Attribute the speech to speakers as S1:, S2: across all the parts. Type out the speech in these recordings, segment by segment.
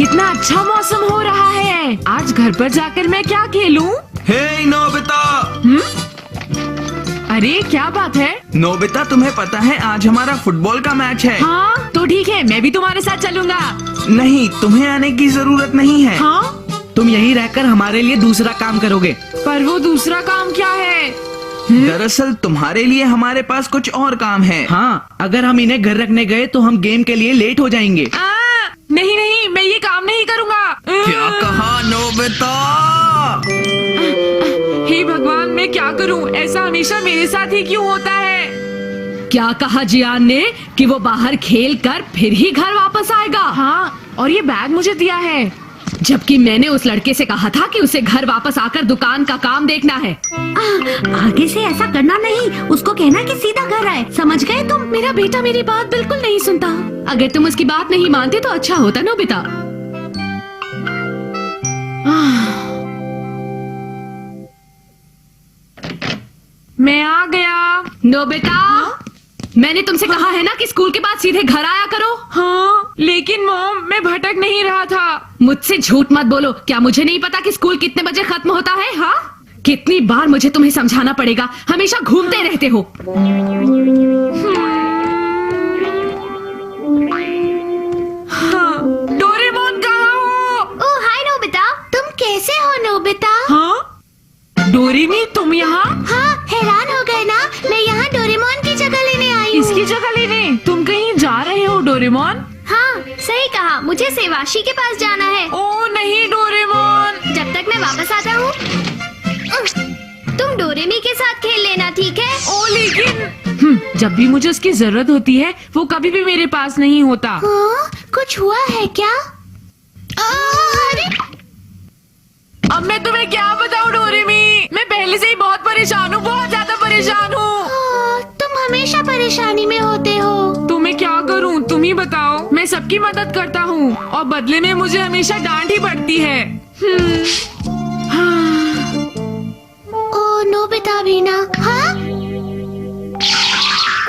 S1: कितना अच्छा मौसम हो रहा है। आज घर पर जाकर मैं क्या खेलूं?
S2: हे नोबिता।
S1: अरे क्या बात है?
S2: नोबिता, तुम्हें पता है आज हमारा फुटबॉल का मैच है।
S1: हाँ तो ठीक है, मैं भी तुम्हारे साथ चलूंगा।
S2: नहीं, तुम्हें आने की जरूरत नहीं है।
S1: हाँ?
S3: तुम यहीं रहकर हमारे लिए दूसरा काम करोगे।
S1: पर वो दूसरा काम क्या है?
S2: दरअसल तुम्हारे लिए हमारे पास कुछ और काम है।
S3: हाँ, अगर हम इन्हें घर रखने गए तो हम गेम के लिए लेट हो जाएंगे।
S1: नहीं नहीं, मैं ये काम नहीं करूँगा।
S2: क्या कहा नोबिता?
S1: हे भगवान, मैं क्या करूँ? ऐसा हमेशा मेरे साथ ही क्यों होता है?
S4: क्या कहा जियान ने कि वो बाहर खेल कर फिर ही घर वापस आएगा?
S1: हाँ, और ये बैग मुझे दिया है।
S4: जबकि मैंने उस लड़के से कहा था कि उसे घर वापस आकर दुकान का काम देखना है।
S5: आगे से ऐसा करना नहीं, उसको कहना कि सीधा घर आए, समझ गए तुम?
S4: मेरा बेटा मेरी बात बिल्कुल नहीं सुनता। अगर तुम उसकी बात नहीं मानते तो अच्छा होता नोबिता।
S1: मैं आ गया।
S4: नोबिता, मैंने तुमसे कहा है ना कि स्कूल के बाद सीधे घर आया करो।
S1: हाँ, लेकिन मॉम, मैं भटक नहीं रहा था।
S4: मुझसे झूठ मत बोलो। क्या मुझे नहीं पता कि स्कूल कितने बजे खत्म होता है? हाँ, कितनी बार मुझे तुम्हें समझाना पड़ेगा, हमेशा घूमते रहते हो।
S1: हाँ, डोरेमोन कहाँ हो?
S5: ओह हाय नोबिता, तुम कैसे हो नोबिता?
S1: हाँ, डोरेमी, तुम यहाँ?
S5: हाँ, हैरान हो गए ना? मैं यहाँ डोरेमोन की जगह लेने आई हूँ।
S1: इसकी जगह लेने? तुम कहीं जा रहे हो डोरेमोन?
S5: हाँ, सही कहा, मुझे सेवाशी के पास जाना है।
S1: ओ नहीं डोरेमोन।
S5: जब तक मैं वापस आता हूँ तुम डोरेमी के साथ खेल लेना, ठीक है?
S1: ओ लेकिन जब भी मुझे उसकी जरूरत होती है वो कभी भी मेरे पास नहीं होता।
S5: हाँ, कुछ हुआ है क्या? अरे
S1: अब मैं तुम्हें क्या बताऊं डोरेमी, मैं पहले से ही बहुत परेशान हूँ, बहुत ज्यादा परेशान हूँ।
S5: तुम हमेशा परेशानी में होते हो।
S1: तो मैं क्या करूँ, तुम ही बताओ। मैं सबकी मदद करता हूँ और बदले में मुझे हमेशा डांट ही पड़ती है।
S5: ओ नोबिता भी ना। हाँ?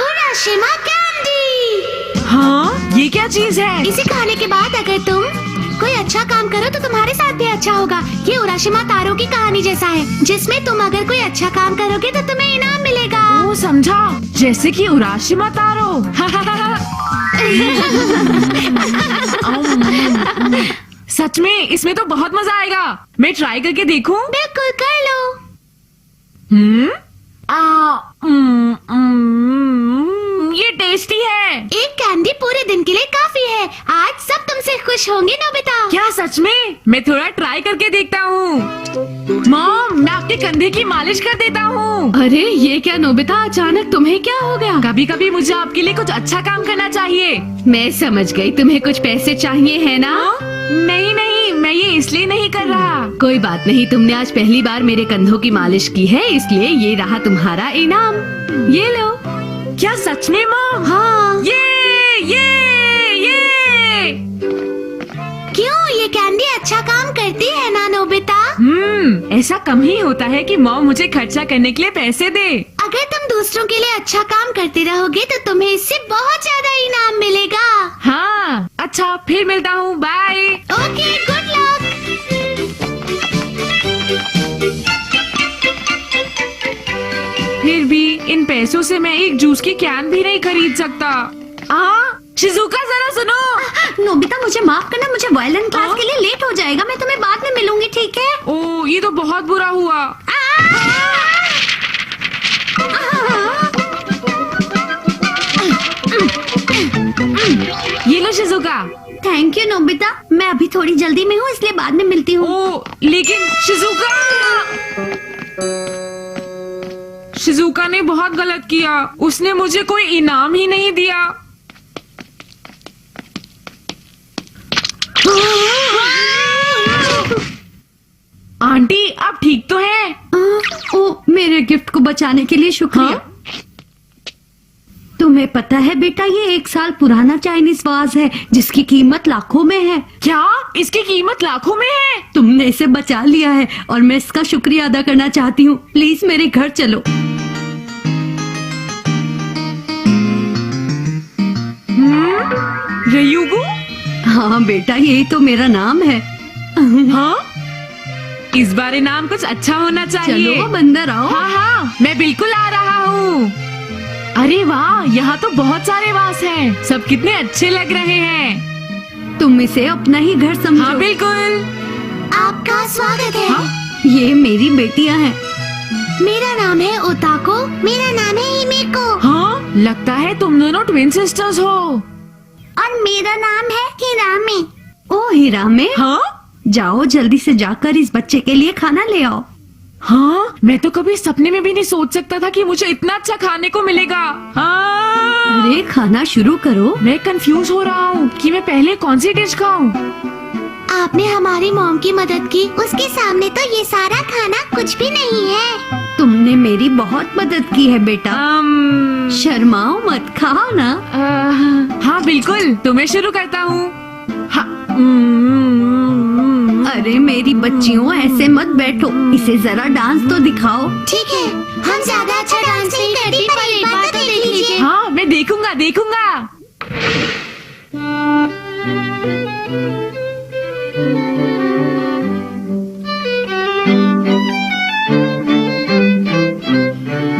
S5: उराशिमा कैंडी।
S1: हाँ, ये क्या चीज है?
S5: इसे खाने के बाद अगर तुम कोई अच्छा काम करो तो तुम्हारे साथ भी अच्छा होगा। ये उराशिमा तारो की कहानी जैसा है, जिसमें तुम अगर कोई अच्छा काम करोगे तो तुम्हें इनाम मिलेगा।
S1: ओ समझा, जैसे कि उराशिमा तारो। सच में इसमें तो बहुत मजा आएगा। मैं ट्राई करके देखूं?
S5: बिल्कुल, कर लो।
S1: ये टेस्टी है।
S5: एक कैंडी पूरे दिन के लिए काफी है। आज सब तुमसे खुश होंगे नोबिता।
S1: क्या सच में? मैं थोड़ा ट्राई करके देखता हूँ। मॉम, मैं आपके कंधे की मालिश कर देता हूँ।
S4: अरे ये क्या नोबिता, अचानक तुम्हें क्या हो गया?
S1: कभी कभी मुझे आपके लिए कुछ अच्छा काम करना चाहिए।
S4: मैं समझ गई, तुम्हें कुछ पैसे चाहिए है ना?
S1: नहीं नहीं, मैं ये इसलिए नहीं कर रहा।
S4: कोई बात नहीं, तुमने आज पहली बार मेरे कंधों की मालिश की है, इसलिए ये रहा तुम्हारा इनाम। ये लो।
S1: क्या सच में मॉम?
S5: हाँ।
S1: ये
S5: क्यों, ये कैंडी अच्छा काम करती है ना नोबिता?
S1: ऐसा कम ही होता है कि मॉम मुझे खर्चा करने के लिए पैसे दे।
S5: अगर तुम दूसरों के लिए अच्छा काम करते रहोगे तो तुम्हें इससे बहुत ज्यादा इनाम मिलेगा।
S1: हाँ, अच्छा, फिर मिलता हूँ, बाय।
S5: Okay, good luck.
S1: फिर भी इन पैसों से मैं एक जूस की कैन भी नहीं खरीद सकता। शिजुका, जरा सुनो।
S5: नोबिता, मुझे माफ करना, मुझे वायलिन क्लास के लिए लेट हो जाएगा। मैं तुम्हें बाद में मिलूंगी, ठीक है?
S1: ओ, ये तो बहुत बुरा हुआ। ये लो शिजुका।
S5: थैंक यू नोबिता, मैं अभी थोड़ी जल्दी में हूँ, इसलिए बाद में मिलती हूँ।
S1: ओ, लेकिन शिजुका ने बहुत गलत किया। उसने मुझे कोई इनाम ही नहीं दिया। आंटी, आप ठीक तो हैं?
S4: ओ, मेरे गिफ्ट को बचाने के लिए शुक्रिया।
S1: हाँ?
S4: तुम्हें पता है बेटा, ये 1 साल पुराना चाइनीज वाज है जिसकी कीमत लाखों में है।
S1: क्या? इसकी कीमत लाखों में है?
S4: तुमने इसे बचा लिया है और मैं इसका शुक्रिया अदा करना चाहती हूँ। प्लीज मेरे घर चलो।
S1: रयुगु?
S6: हाँ बेटा, यही तो मेरा नाम है।
S1: हाँ, इस बार इनाम कुछ अच्छा होना चाहिए।
S6: चलो अब अंदर आओ।
S1: हाँ हाँ, मैं बिल्कुल आ रहा हूँ। अरे वाह, यहाँ तो बहुत सारे वास हैं। सब कितने अच्छे लग रहे हैं।
S6: तुम इसे अपना ही घर समझो।
S1: हाँ बिल्कुल।
S5: आपका स्वागत है।
S6: ये मेरी बेटियां हैं।
S5: मेरा नाम है ओताको। मेरा नाम है हिमेको।
S1: हाँ, लगता है तुम दोनों ट्विन सिस्टर्स हो।
S5: और मेरा नाम है हिरामे।
S6: ओ हिरामे,
S1: हाँ
S6: जाओ जल्दी से जाकर इस बच्चे के लिए खाना ले आओ।
S1: हाँ, मैं तो कभी सपने में भी नहीं सोच सकता था कि मुझे इतना अच्छा खाने को मिलेगा। हाँ,
S6: अरे खाना शुरू करो।
S1: मैं कंफ्यूज हो रहा हूँ कि मैं पहले कौन सी डिश खाऊं।
S5: आपने हमारी मॉम की मदद की। उसके सामने तो ये सारा खाना कुछ भी नहीं है।
S6: तुमने मेरी बहुत मदद की है बेटा। शर्माओ मत, खाओ ना।
S1: हाँ बिल्कुल, तो मैं शुरू करता हूँ। हाँ,
S6: अरे मेरी बच्चियों, ऐसे मत बैठो, इसे जरा डांस तो दिखाओ।
S5: ठीक है, हम ज्यादा अच्छा डांस नहीं करती, पर एक बार तो देख लीजिए।
S1: हाँ मैं देखूंगा देखूंगा।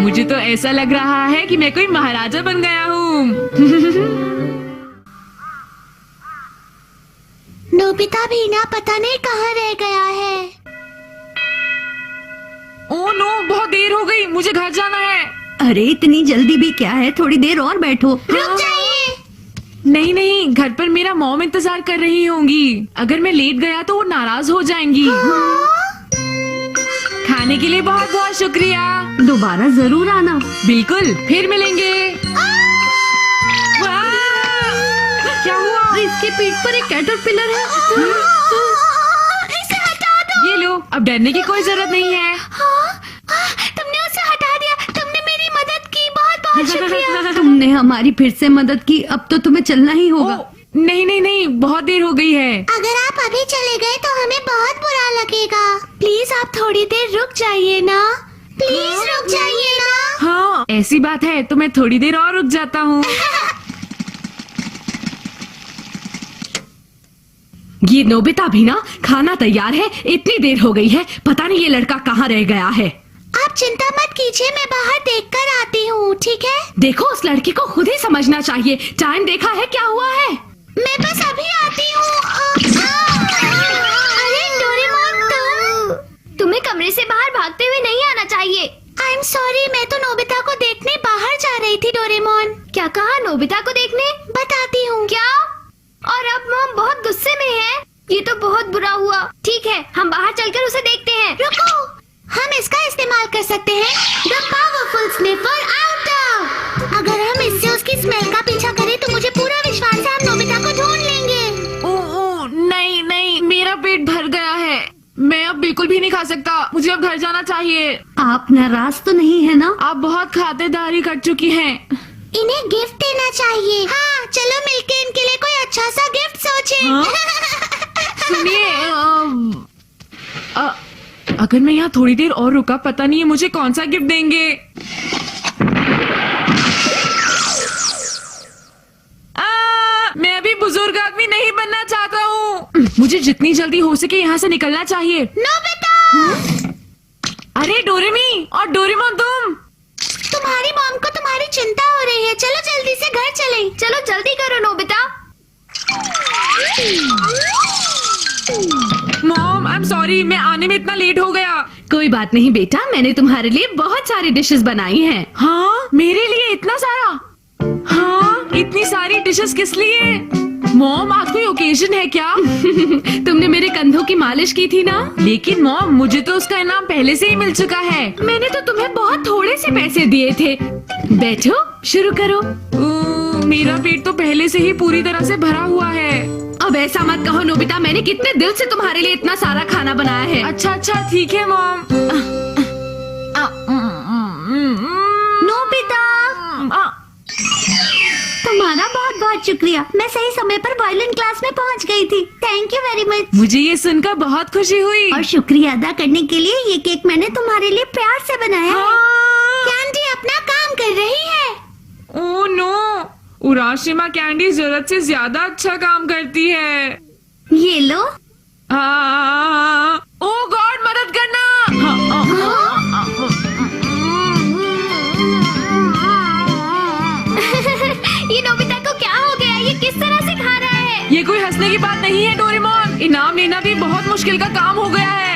S1: मुझे तो ऐसा लग रहा है कि मैं कोई महाराजा बन गया हूँ।
S5: नोबिता भी ना पता नहीं कहाँ रह गया है।
S1: ओह नो, बहुत देर हो गई, मुझे घर जाना है।
S6: अरे इतनी जल्दी भी क्या है, थोड़ी देर और बैठो।
S5: रुक जाइए।
S1: नहीं नहीं, घर पर मेरा मॉम इंतजार कर रही होंगी। अगर मैं लेट गया तो वो नाराज हो जाएंगी। खाने के लिए बहुत बहुत शुक्रिया।
S6: दोबारा जरूर आना।
S1: बिल्कुल, फिर मिलेंगे। वाह! क्या हुआ?
S6: इसके पीठ पर एक कैटरपिलर है।
S5: इसे हटा दो।
S1: ये लो, अब डरने की कोई जरूरत नहीं है।
S5: तुमने उसे हटा दिया। तुमने मेरी मदद की। बहुत बहुत शुक्रिया।
S6: तुमने हमारी फिर से मदद की, अब तो तुम्हें चलना ही होगा।
S1: ओह, नहीं नहीं नहीं, बहुत देर हो गई है।
S5: अगर आप अभी चले गए तो हमें बहुत बुरा लगेगा। प्लीज आप थोड़ी देर रुक जाइए ना। प्लीज रुक जाइए ना।
S1: हाँ, ऐसी बात है तो मैं थोड़ी देर और रुक जाता हूँ।
S4: ये नोबिता भी ना, खाना तैयार है। इतनी देर हो गई है, पता नहीं ये लड़का कहाँ रह गया है।
S5: आप चिंता मत कीजिए, मैं बाहर देखकर आती हूँ, ठीक है?
S4: देखो, उस लड़की को खुद ही समझना चाहिए। टाइम देखा है क्या हुआ है?
S5: मैं बस अभी आती हूँ। अरे डोरेमोन, तुम्हें कमरे से बाहर भागते हुए नहीं आना चाहिए। आई एम सॉरी, मैं तो नोबिता को देखने बाहर जा रही थी। डोरेमोन, क्या कहा? नोबिता को देखने? बताती हूँ। क्या? और अब मॉम बहुत गुस्से में है। ये तो बहुत बुरा हुआ। ठीक है, हम बाहर चलकर उसे देखते हैं। रुको, हम इसका इस्तेमाल कर सकते हैं। The powerful sniffer out. अगर हम इससे उसकी स्मेल का पीछा करें तो मुझे पूरा विश्वास है हम नोबिता को ढूंढ लेंगे।
S1: ओह नहीं नहीं, मेरा पेट भर गया है। मैं अब बिल्कुल भी नहीं खा सकता। मुझे अब घर जाना चाहिए।
S6: आप नाराज तो नहीं है ना?
S1: आप बहुत खातिरदारी कर चुकी हैं।
S5: इन्हें गिफ्ट देना चाहिए। हाँ, चलो मिलके इनके लिए कोई अच्छा सा गिफ्ट सोचें।
S1: हाँ? सुनिए, अगर मैं यहाँ थोड़ी देर और रुका, पता नहीं है मुझे कौन सा गिफ्ट देंगे। मैं अभी बुजुर्ग आदमी नहीं बनना चाहता हूँ। मुझे जितनी जल्दी हो सके यहाँ से निकलना चाहिए।
S5: नोबिता!
S1: अरे डोरेमी और डोरेमोन,
S5: तुम्हारी मॉम को तुम्हारी चिंता हो रही है। चलो जल्दी से घर चलें। चलो जल्दी करो Nobita.
S1: Mom I am sorry, मैं आने में इतना लेट हो गया।
S4: कोई बात नहीं बेटा, मैंने तुम्हारे लिए बहुत सारी डिशेस बनाई हैं।
S1: हाँ, मेरे लिए इतना सारा? हाँ, इतनी सारी डिशेस किस लिए? मॉम, आज कोई ओकेजन है क्या?
S4: तुमने मेरे कंधों की मालिश की थी ना?
S1: लेकिन मॉम, मुझे तो उसका इनाम पहले से ही मिल चुका है।
S4: मैंने तो तुम्हें बहुत थोड़े से पैसे दिए थे। बैठो, शुरू करो।
S1: मेरा पेट तो पहले से ही पूरी तरह से भरा हुआ है।
S4: अब ऐसा मत कहो नोबिता, मैंने कितने दिल से तुम्हारे लिए इतना सारा खाना बनाया है।
S1: अच्छा अच्छा, ठीक है मॉम।
S5: नोबिता, तुम्हारा बहुत बहुत शुक्रिया। मैं सही समय पर वायलिन क्लास में पहुंच गई थी। Thank you very much.
S1: मुझे ये सुनकर बहुत खुशी हुई।
S5: और शुक्रिया अदा करने के लिए ये केक मैंने तुम्हारे लिए प्यार से बनाया है।
S1: हाँ।
S5: कैंडी अपना काम कर रही है।
S1: ओह नो, उराशिमा कैंडी जरूरत से ज्यादा अच्छा काम करती है।
S6: ये लो।
S1: ओ गॉड, मदद करना।
S5: ये नोबिता को क्या हो गया? ये किस तरह से खा रहा है?
S1: ये कोई हंसने की बात नहीं है डोरेमोन। इनाम लेना भी बहुत मुश्किल का काम हो गया है।